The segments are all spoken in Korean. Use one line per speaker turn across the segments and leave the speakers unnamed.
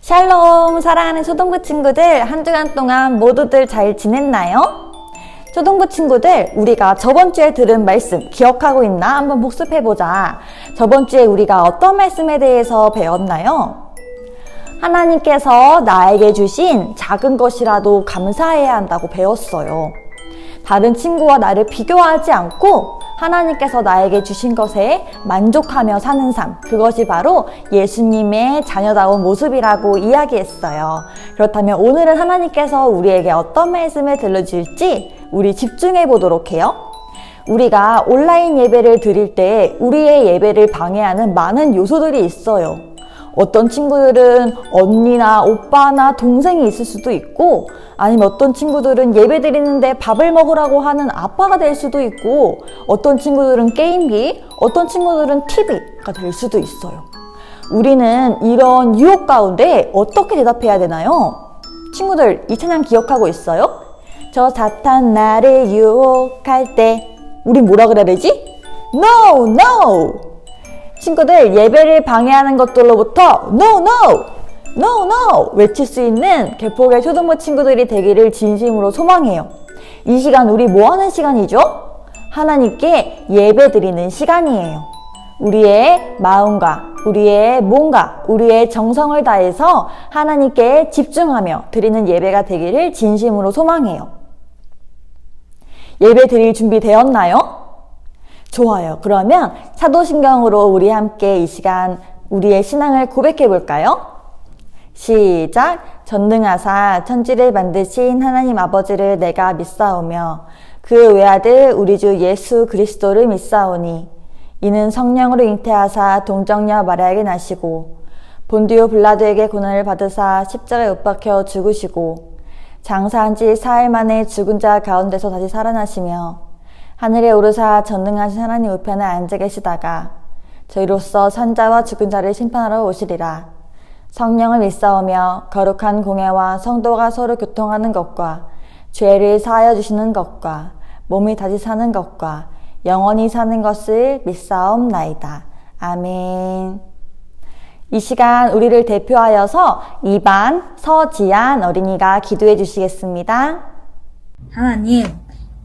샬롬, 사랑하는 초등부 친구들, 한 주간 동안 모두들 잘 지냈나요? 초등부 친구들, 우리가 저번 주에 들은 말씀 기억하고 있나? 한번 복습해보자. 저번 주에 우리가 어떤 말씀에 대해서 배웠나요? 하나님께서 나에게 주신 작은 것이라도 감사해야 한다고 배웠어요. 다른 친구와 나를 비교하지 않고 하나님께서 나에게 주신 것에 만족하며 사는 삶, 그것이 바로 예수님의 자녀다운 모습이라고 이야기했어요. 그렇다면 오늘은 하나님께서 우리에게 어떤 말씀을 들려줄지 우리 집중해 보도록 해요. 우리가 온라인 예배를 드릴 때 우리의 예배를 방해하는 많은 요소들이 있어요. 어떤 친구들은 언니나 오빠나 동생이 있을 수도 있고, 아니면 어떤 친구들은 예배 드리는데 밥을 먹으라고 하는 아빠가 될 수도 있고, 어떤 친구들은 게임기, 어떤 친구들은 TV가 될 수도 있어요. 우리는 이런 유혹 가운데 어떻게 대답해야 되나요? 친구들, 이 찬양 기억하고 있어요? 저 사탄 나를 유혹할 때 우린 뭐라 그래야 되지? No, no! 친구들, 예배를 방해하는 것들로부터 No, no! No, no! 외칠 수 있는 개폭의 초등부 친구들이 되기를 진심으로 소망해요. 이 시간 우리 뭐 하는 시간이죠? 하나님께 예배 드리는 시간이에요. 우리의 마음과 우리의 몸과 우리의 정성을 다해서 하나님께 집중하며 드리는 예배가 되기를 진심으로 소망해요. 예배 드릴 준비 되었나요? 좋아요. 그러면 사도신경으로 우리 함께 이 시간 우리의 신앙을 고백해 볼까요? 시작! 전능하사 천지를 만드신 하나님 아버지를 내가 믿사오며 그 외아들 우리 주 예수 그리스도를 믿사오니 이는 성령으로 잉태하사 동정녀 마리아에게 나시고 본디오 빌라도에게 고난을 받으사 십자가에 못 박혀 죽으시고 장사한 지 사흘 만에 죽은 자 가운데서 다시 살아나시며 하늘에 오르사 전능하신 하나님 우편에 앉아 계시다가 저희로서 산자와 죽은 자를 심판하러 오시리라. 성령을 믿사오며 거룩한 공예와 성도가 서로 교통하는 것과 죄를 사하여 주시는 것과 몸이 다시 사는 것과 영원히 사는 것을 믿사옵나이다. 아멘. 이 시간 우리를 대표하여서 2반 서지안 어린이가 기도해 주시겠습니다.
하나님,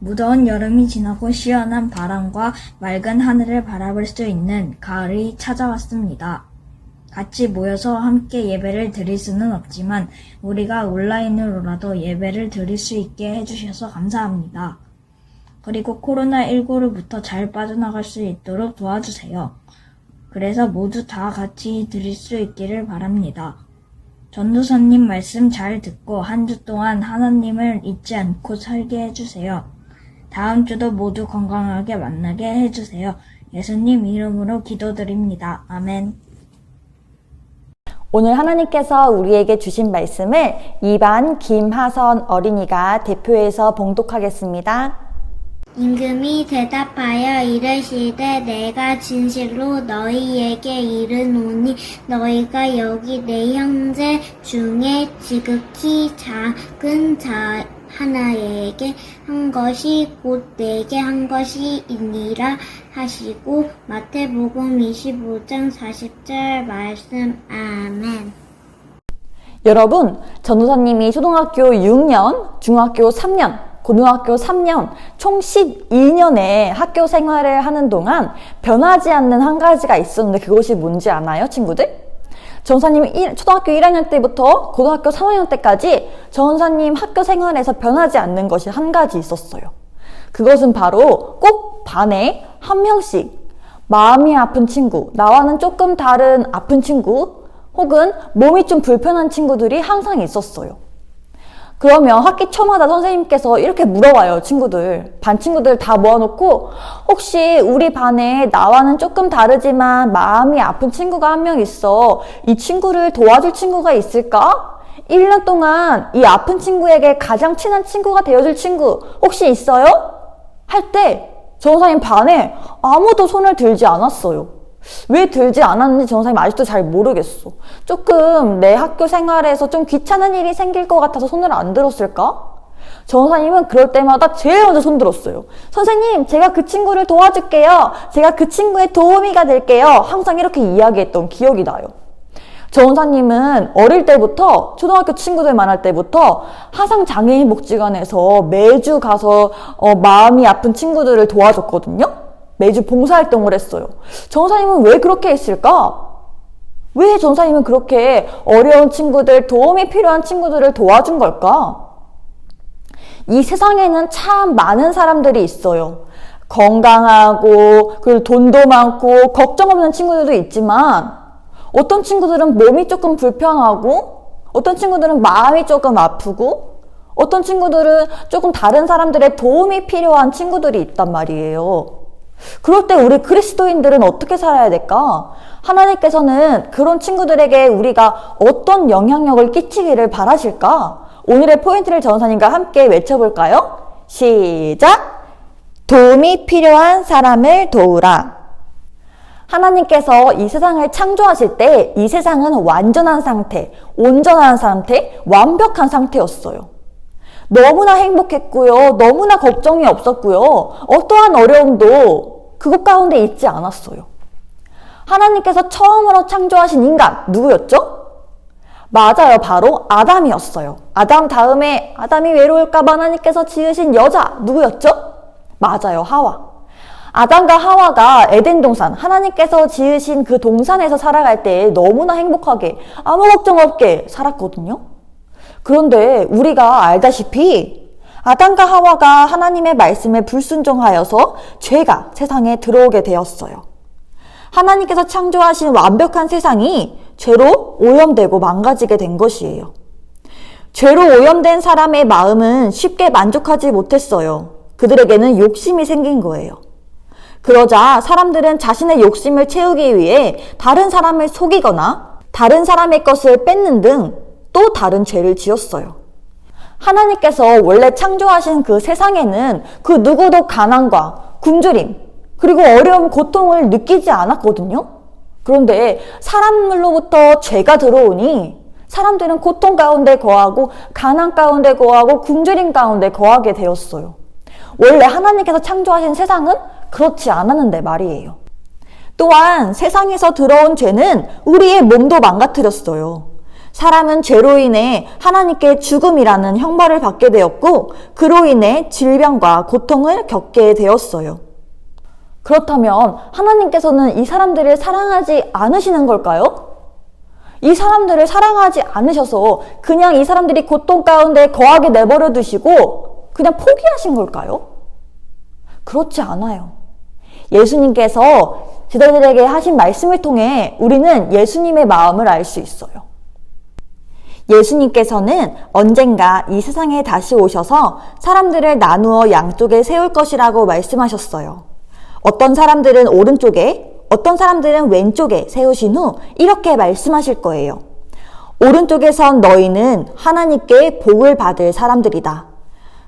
무더운 여름이 지나고 시원한 바람과 맑은 하늘을 바라볼 수 있는 가을이 찾아왔습니다. 같이 모여서 함께 예배를 드릴 수는 없지만 우리가 온라인으로라도 예배를 드릴 수 있게 해주셔서 감사합니다. 그리고 코로나19로부터 잘 빠져나갈 수 있도록 도와주세요. 그래서 모두 다 같이 드릴 수 있기를 바랍니다. 전도사님 말씀 잘 듣고 한 주 동안 하나님을 잊지 않고 살게 해주세요. 다음 주도 모두 건강하게 만나게 해주세요. 예수님 이름으로 기도드립니다. 아멘.
오늘 하나님께서 우리에게 주신 말씀을 2반 김하선 어린이가 대표해서 봉독하겠습니다.
임금이 대답하여 이르시되 내가 진실로 너희에게 이르노니 너희가 여기 내 형제 중에 지극히 작은 자 하나에게 한 것이 곧 내게 한 것이니라 하시고 마태복음 25장 40절 말씀. 아멘.
여러분, 전도사님이 초등학교 6년, 중학교 3년, 고등학교 3년, 총 12년의 학교 생활을 하는 동안 변하지 않는 한 가지가 있었는데 그것이 뭔지 아나요, 친구들? 전도사님이 초등학교 1학년 때부터 고등학교 3학년 때까지 전도사님 학교 생활에서 변하지 않는 것이 한 가지 있었어요. 그것은 바로 꼭 반에 한 명씩 마음이 아픈 친구, 나와는 조금 다른 아픈 친구, 혹은 몸이 좀 불편한 친구들이 항상 있었어요. 그러면 학기 초마다 선생님께서 이렇게 물어봐요, 친구들. 반 친구들 다 모아놓고 혹시 우리 반에 나와는 조금 다르지만 마음이 아픈 친구가 한 명 있어. 이 친구를 도와줄 친구가 있을까? 1년 동안 이 아픈 친구에게 가장 친한 친구가 되어줄 친구 혹시 있어요? 할 때 전도사님 반에 아무도 손을 들지 않았어요. 왜 들지 않았는지 전도사님 아직도 잘 모르겠어. 조금 내 학교 생활에서 좀 귀찮은 일이 생길 것 같아서 손을 안 들었을까? 전도사님은 그럴 때마다 제일 먼저 손 들었어요. 선생님, 제가 그 친구를 도와줄게요. 제가 그 친구의 도우미가 될게요. 항상 이렇게 이야기했던 기억이 나요. 전사님은 어릴 때부터, 초등학교 친구들 만날 때부터 항상 장애인 복지관에서 매주 가서 마음이 아픈 친구들을 도와줬거든요. 매주 봉사활동을 했어요. 전사님은 왜 그렇게 했을까? 왜 전사님은 그렇게 어려운 친구들, 도움이 필요한 친구들을 도와준 걸까? 이 세상에는 참 많은 사람들이 있어요. 건강하고, 그리고 돈도 많고, 걱정 없는 친구들도 있지만, 어떤 친구들은 몸이 조금 불편하고, 어떤 친구들은 마음이 조금 아프고, 어떤 친구들은 조금 다른 사람들의 도움이 필요한 친구들이 있단 말이에요. 그럴 때 우리 그리스도인들은 어떻게 살아야 될까? 하나님께서는 그런 친구들에게 우리가 어떤 영향력을 끼치기를 바라실까? 오늘의 포인트를 전사님과 함께 외쳐볼까요? 시작! 도움이 필요한 사람을 도우라. 하나님께서 이 세상을 창조하실 때 이 세상은 완전한 상태, 온전한 상태, 완벽한 상태였어요. 너무나 행복했고요. 너무나 걱정이 없었고요. 어떠한 어려움도 그것 가운데 있지 않았어요. 하나님께서 처음으로 창조하신 인간 누구였죠? 맞아요. 바로 아담이었어요. 아담 다음에 아담이 외로울까 봐 하나님께서 지으신 여자 누구였죠? 맞아요. 하와. 아담과 하와가 에덴 동산, 하나님께서 지으신 그 동산에서 살아갈 때 너무나 행복하게 아무 걱정 없게 살았거든요. 그런데 우리가 알다시피 아담과 하와가 하나님의 말씀에 불순종하여서 죄가 세상에 들어오게 되었어요. 하나님께서 창조하신 완벽한 세상이 죄로 오염되고 망가지게 된 것이에요. 죄로 오염된 사람의 마음은 쉽게 만족하지 못했어요. 그들에게는 욕심이 생긴 거예요. 그러자 사람들은 자신의 욕심을 채우기 위해 다른 사람을 속이거나 다른 사람의 것을 뺏는 등 또 다른 죄를 지었어요. 하나님께서 원래 창조하신 그 세상에는 그 누구도 가난과 굶주림 그리고 어려움, 고통을 느끼지 않았거든요. 그런데 사람으로부터 죄가 들어오니 사람들은 고통 가운데 거하고 가난 가운데 거하고 굶주림 가운데 거하게 되었어요. 원래 하나님께서 창조하신 세상은 그렇지 않았는데 말이에요. 또한 세상에서 들어온 죄는 우리의 몸도 망가뜨렸어요. 사람은 죄로 인해 하나님께 죽음이라는 형벌을 받게 되었고 그로 인해 질병과 고통을 겪게 되었어요. 그렇다면 하나님께서는 이 사람들을 사랑하지 않으시는 걸까요? 이 사람들을 사랑하지 않으셔서 그냥 이 사람들이 고통 가운데 거하게 내버려 두시고 그냥 포기하신 걸까요? 그렇지 않아요. 예수님께서 제자들에게 하신 말씀을 통해 우리는 예수님의 마음을 알 수 있어요. 예수님께서는 언젠가 이 세상에 다시 오셔서 사람들을 나누어 양쪽에 세울 것이라고 말씀하셨어요. 어떤 사람들은 오른쪽에, 어떤 사람들은 왼쪽에 세우신 후 이렇게 말씀하실 거예요. 오른쪽에선 너희는 하나님께 복을 받을 사람들이다.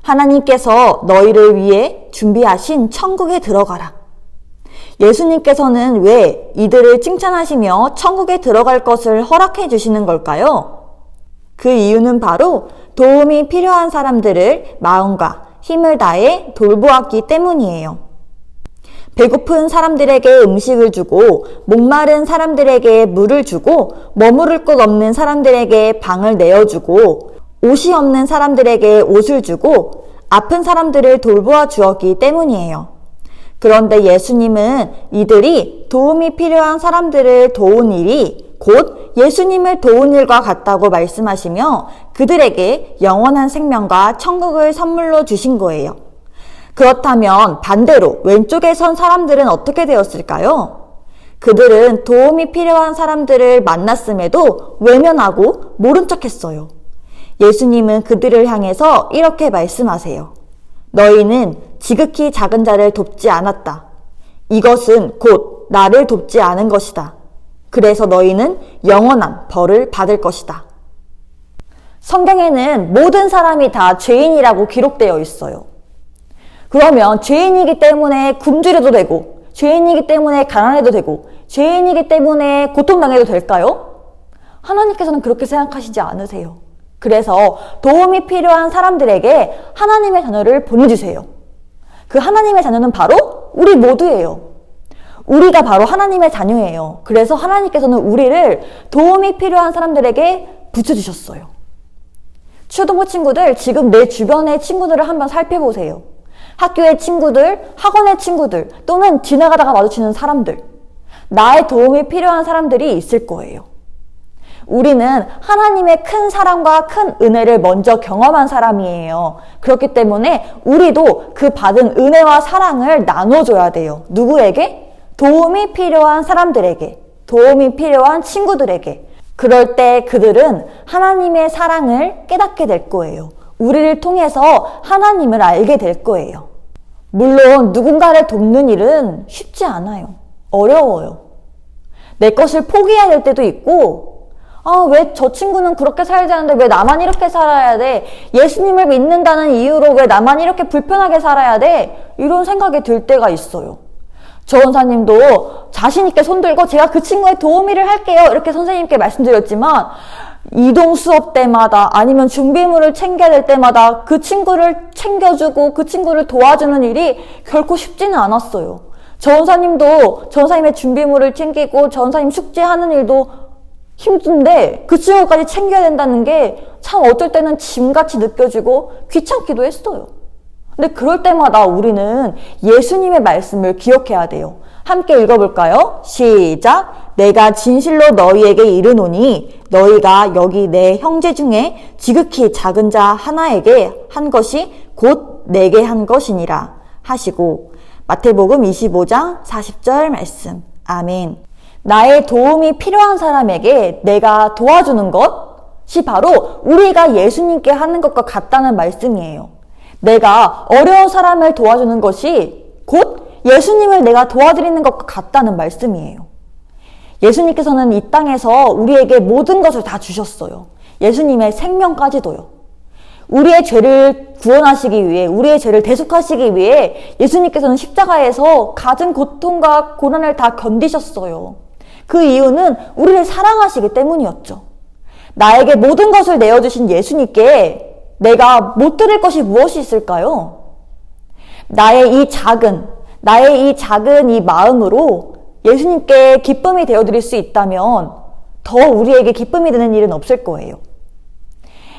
하나님께서 너희를 위해 준비하신 천국에 들어가라. 예수님께서는 왜 이들을 칭찬하시며 천국에 들어갈 것을 허락해 주시는 걸까요? 그 이유는 바로 도움이 필요한 사람들을 마음과 힘을 다해 돌보았기 때문이에요. 배고픈 사람들에게 음식을 주고 목마른 사람들에게 물을 주고 머무를 곳 없는 사람들에게 방을 내어주고 옷이 없는 사람들에게 옷을 주고 아픈 사람들을 돌보아 주었기 때문이에요. 그런데 예수님은 이들이 도움이 필요한 사람들을 도운 일이 곧 예수님을 도운 일과 같다고 말씀하시며 그들에게 영원한 생명과 천국을 선물로 주신 거예요. 그렇다면 반대로 왼쪽에 선 사람들은 어떻게 되었을까요? 그들은 도움이 필요한 사람들을 만났음에도 외면하고 모른 척했어요. 예수님은 그들을 향해서 이렇게 말씀하세요. 너희는 지극히 작은 자를 돕지 않았다. 이것은 곧 나를 돕지 않은 것이다. 그래서 너희는 영원한 벌을 받을 것이다. 성경에는 모든 사람이 다 죄인이라고 기록되어 있어요. 그러면 죄인이기 때문에 굶주려도 되고 죄인이기 때문에 가난해도 되고 죄인이기 때문에 고통당해도 될까요? 하나님께서는 그렇게 생각하시지 않으세요. 그래서 도움이 필요한 사람들에게 하나님의 자녀를 보내주세요. 그 하나님의 자녀는 바로 우리 모두예요. 우리가 바로 하나님의 자녀예요. 그래서 하나님께서는 우리를 도움이 필요한 사람들에게 붙여주셨어요. 초등부 친구들, 지금 내 주변의 친구들을 한번 살펴보세요. 학교의 친구들, 학원의 친구들, 또는 지나가다가 마주치는 사람들. 나의 도움이 필요한 사람들이 있을 거예요. 우리는 하나님의 큰 사랑과 큰 은혜를 먼저 경험한 사람이에요. 그렇기 때문에 우리도 그 받은 은혜와 사랑을 나눠줘야 돼요. 누구에게? 도움이 필요한 사람들에게, 도움이 필요한 친구들에게. 그럴 때 그들은 하나님의 사랑을 깨닫게 될 거예요. 우리를 통해서 하나님을 알게 될 거예요. 물론 누군가를 돕는 일은 쉽지 않아요. 어려워요. 내 것을 포기해야 될 때도 있고, 왜 저 친구는 그렇게 살지 않는데 왜 나만 이렇게 살아야 돼? 예수님을 믿는다는 이유로 왜 나만 이렇게 불편하게 살아야 돼? 이런 생각이 들 때가 있어요. 저 원사님도 자신있게 손들고 제가 그 친구의 도우미를 할게요. 이렇게 선생님께 말씀드렸지만, 이동 수업 때마다 아니면 준비물을 챙겨야 될 때마다 그 친구를 챙겨주고 그 친구를 도와주는 일이 결코 쉽지는 않았어요. 저 원사님도 저 원사님의 준비물을 챙기고 저 원사님 숙제하는 일도 힘든데 그 친구까지 챙겨야 된다는 게 참 어떨 때는 짐같이 느껴지고 귀찮기도 했어요. 근데 그럴 때마다 우리는 예수님의 말씀을 기억해야 돼요. 함께 읽어볼까요? 시작! 내가 진실로 너희에게 이르노니 너희가 여기 내 형제 중에 지극히 작은 자 하나에게 한 것이 곧 내게 한 것이니라 하시고, 마태복음 25장 40절 말씀. 아멘. 나의 도움이 필요한 사람에게 내가 도와주는 것이 바로 우리가 예수님께 하는 것과 같다는 말씀이에요. 내가 어려운 사람을 도와주는 것이 곧 예수님을 내가 도와드리는 것과 같다는 말씀이에요. 예수님께서는 이 땅에서 우리에게 모든 것을 다 주셨어요. 예수님의 생명까지도요. 우리의 죄를 구원하시기 위해, 우리의 죄를 대속하시기 위해 예수님께서는 십자가에서 갖은 고통과 고난을 다 견디셨어요. 그 이유는 우리를 사랑하시기 때문이었죠. 나에게 모든 것을 내어주신 예수님께 내가 못 드릴 것이 무엇이 있을까요? 나의 이 작은 이 마음으로 예수님께 기쁨이 되어드릴 수 있다면 더 우리에게 기쁨이 되는 일은 없을 거예요.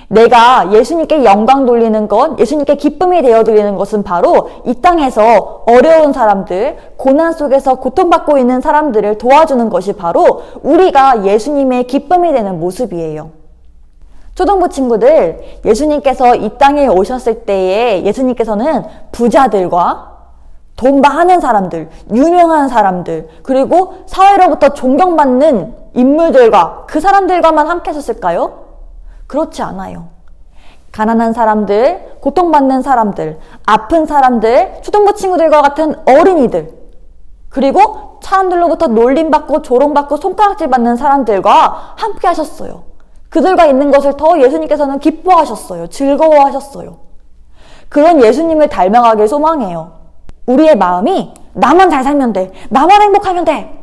내가 예수님께 영광 돌리는 것, 예수님께 기쁨이 되어드리는 것은 바로 이 땅에서 어려운 사람들, 고난 속에서 고통받고 있는 사람들을 도와주는 것이 바로 우리가 예수님의 기쁨이 되는 모습이에요. 초등부 친구들, 예수님께서 이 땅에 오셨을 때에 예수님께서는 부자들과 돈 많은 사람들, 유명한 사람들, 그리고 사회로부터 존경받는 인물들과 그 사람들과만 함께 하셨을까요? 그렇지 않아요. 가난한 사람들, 고통받는 사람들, 아픈 사람들, 초등부 친구들과 같은 어린이들, 그리고 사람들로부터 놀림받고 조롱받고 손가락질 받는 사람들과 함께 하셨어요. 그들과 있는 것을 더 예수님께서는 기뻐하셨어요. 즐거워하셨어요. 그런 예수님을 닮아가길 소망해요. 우리의 마음이 나만 잘 살면 돼. 나만 행복하면 돼.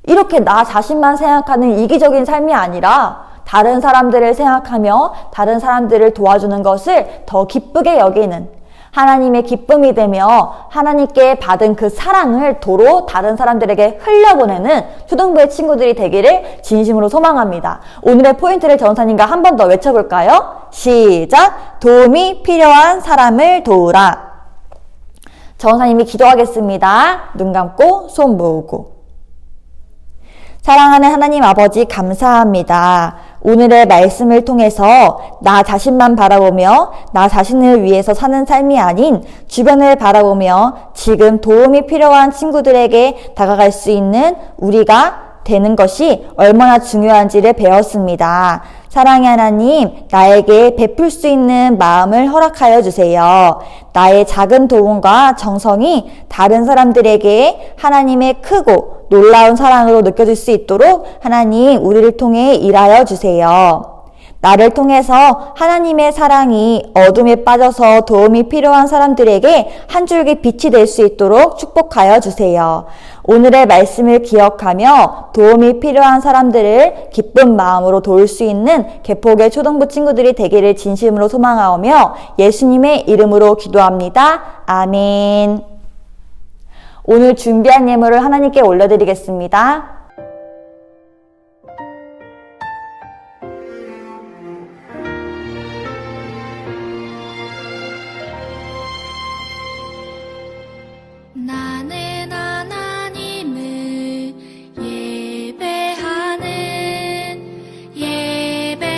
이렇게 나 자신만 생각하는 이기적인 삶이 아니라 다른 사람들을 생각하며 다른 사람들을 도와주는 것을 더 기쁘게 여기는, 하나님의 기쁨이 되며 하나님께 받은 그 사랑을 도로 다른 사람들에게 흘려보내는 초등부의 친구들이 되기를 진심으로 소망합니다. 오늘의 포인트를 전사님과 한 번 더 외쳐볼까요? 시작! 도움이 필요한 사람을 도우라. 전사님이 기도하겠습니다. 눈 감고 손 모으고. 사랑하는 하나님 아버지, 감사합니다. 오늘의 말씀을 통해서 나 자신만 바라보며 나 자신을 위해서 사는 삶이 아닌 주변을 바라보며 지금 도움이 필요한 친구들에게 다가갈 수 있는 우리가 되는 것이 얼마나 중요한지를 배웠습니다. 사랑의 하나님, 나에게 베풀 수 있는 마음을 허락하여 주세요. 나의 작은 도움과 정성이 다른 사람들에게 하나님의 크고 놀라운 사랑으로 느껴질 수 있도록 하나님, 우리를 통해 일하여 주세요. 나를 통해서 하나님의 사랑이 어둠에 빠져서 도움이 필요한 사람들에게 한 줄기 빛이 될 수 있도록 축복하여 주세요. 오늘의 말씀을 기억하며 도움이 필요한 사람들을 기쁜 마음으로 도울 수 있는 개폭의 초등부 친구들이 되기를 진심으로 소망하오며 예수님의 이름으로 기도합니다. 아멘. 오늘 준비한 예물을 하나님께 올려드리겠습니다.
나는 하나님을 예배하는 예배자입니다.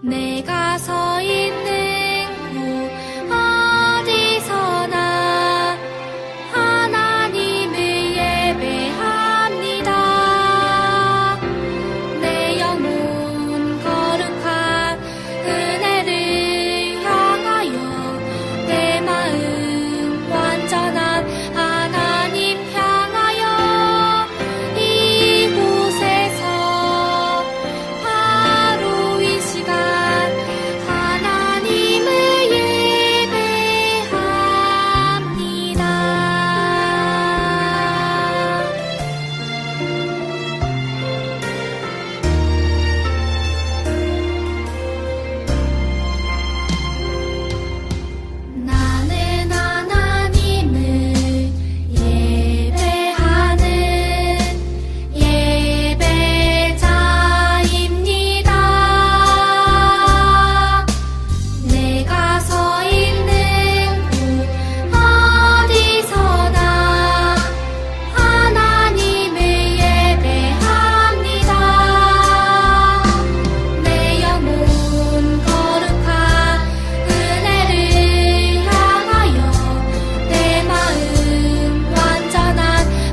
내가 서 있는 곳 어디서나 하나님을 예배합니다. 내 영혼 거룩한 은혜를 향하여 내 마음 완전한 하나님 향하여 이곳에서 바로 이 시간 하나님을 예배합니다. 나는 하나님을 예배하는 예배자입니다. 내가 서 있는 곳 어디서나 하나님을 예배합니다. 내 영혼 거룩한 은혜를 향하여 내 마음 완전한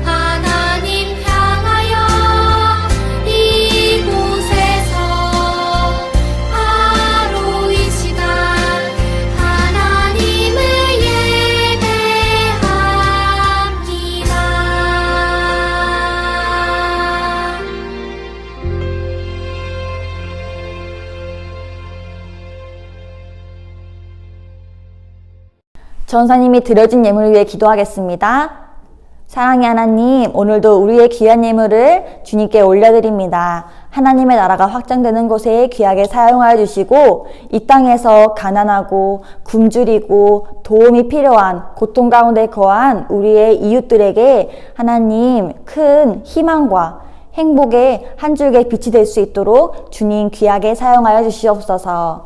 하나님 향하여 이곳에서 바로 이 시간 하나님을 예배합니다.
전사님이 드려진 예물을 위해 기도하겠습니다. 사랑의 하나님, 오늘도 우리의 귀한 예물을 주님께 올려드립니다. 하나님의 나라가 확장되는 곳에 귀하게 사용하여 주시고 이 땅에서 가난하고 굶주리고 도움이 필요한 고통 가운데 거한 우리의 이웃들에게 하나님 큰 희망과 행복의 한 줄기의 빛이 될 수 있도록 주님 귀하게 사용하여 주시옵소서.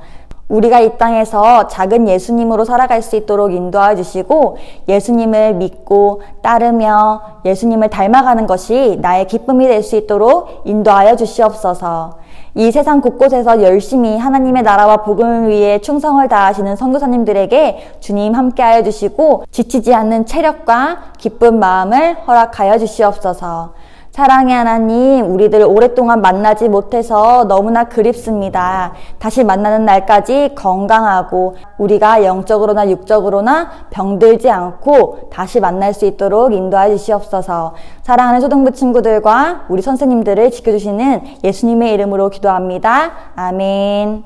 우리가 이 땅에서 작은 예수님으로 살아갈 수 있도록 인도하여 주시고 예수님을 믿고 따르며 예수님을 닮아가는 것이 나의 기쁨이 될 수 있도록 인도하여 주시옵소서. 이 세상 곳곳에서 열심히 하나님의 나라와 복음을 위해 충성을 다하시는 선교사님들에게 주님 함께하여 주시고 지치지 않는 체력과 기쁜 마음을 허락하여 주시옵소서. 사랑의 하나님, 우리들 오랫동안 만나지 못해서 너무나 그립습니다. 다시 만나는 날까지 건강하고 우리가 영적으로나 육적으로나 병들지 않고 다시 만날 수 있도록 인도해 주시옵소서. 사랑하는 초등부 친구들과 우리 선생님들을 지켜주시는 예수님의 이름으로 기도합니다. 아멘.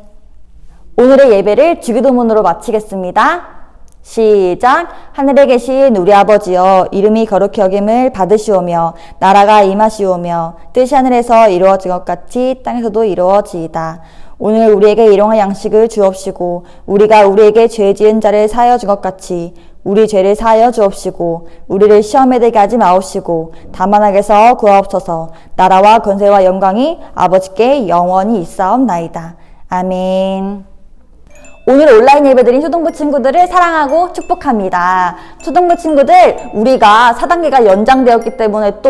오늘의 예배를 주기도문으로 마치겠습니다. 시작. 하늘에 계신 우리 아버지여, 이름이 거룩히 여김을 받으시오며 나라가 임하시오며 뜻이 하늘에서 이루어진 것 같이 땅에서도 이루어지이다. 오늘 우리에게 일용할 양식을 주옵시고 우리가 우리에게 죄 지은 자를 사하여 준 것 같이 우리 죄를 사하여 주옵시고 우리를 시험에 들게 하지 마옵시고 다만 악에서 구하옵소서. 나라와 권세와 영광이 아버지께 영원히 있사옵나이다. 아멘. 오늘 온라인 예배드린 초등부 친구들을 사랑하고 축복합니다. 초등부 친구들, 우리가 4단계가 연장되었기 때문에 또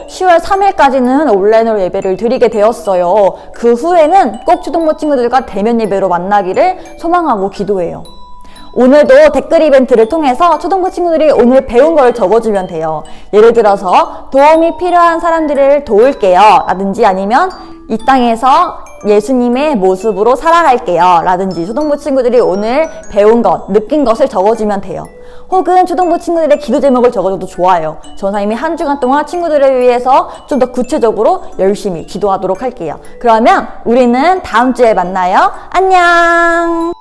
10월 3일까지는 온라인으로 예배를 드리게 되었어요. 그 후에는 꼭 초등부 친구들과 대면 예배로 만나기를 소망하고 기도해요. 오늘도 댓글 이벤트를 통해서 초등부 친구들이 오늘 배운 걸 적어주면 돼요. 예를 들어서 도움이 필요한 사람들을 도울게요 라든지 아니면 이 땅에서 예수님의 모습으로 살아갈게요 라든지 초등부 친구들이 오늘 배운 것, 느낀 것을 적어주면 돼요. 혹은 초등부 친구들의 기도 제목을 적어줘도 좋아요. 전사님이 한 주간 동안 친구들을 위해서 좀 더 구체적으로 열심히 기도하도록 할게요. 그러면 우리는 다음 주에 만나요. 안녕.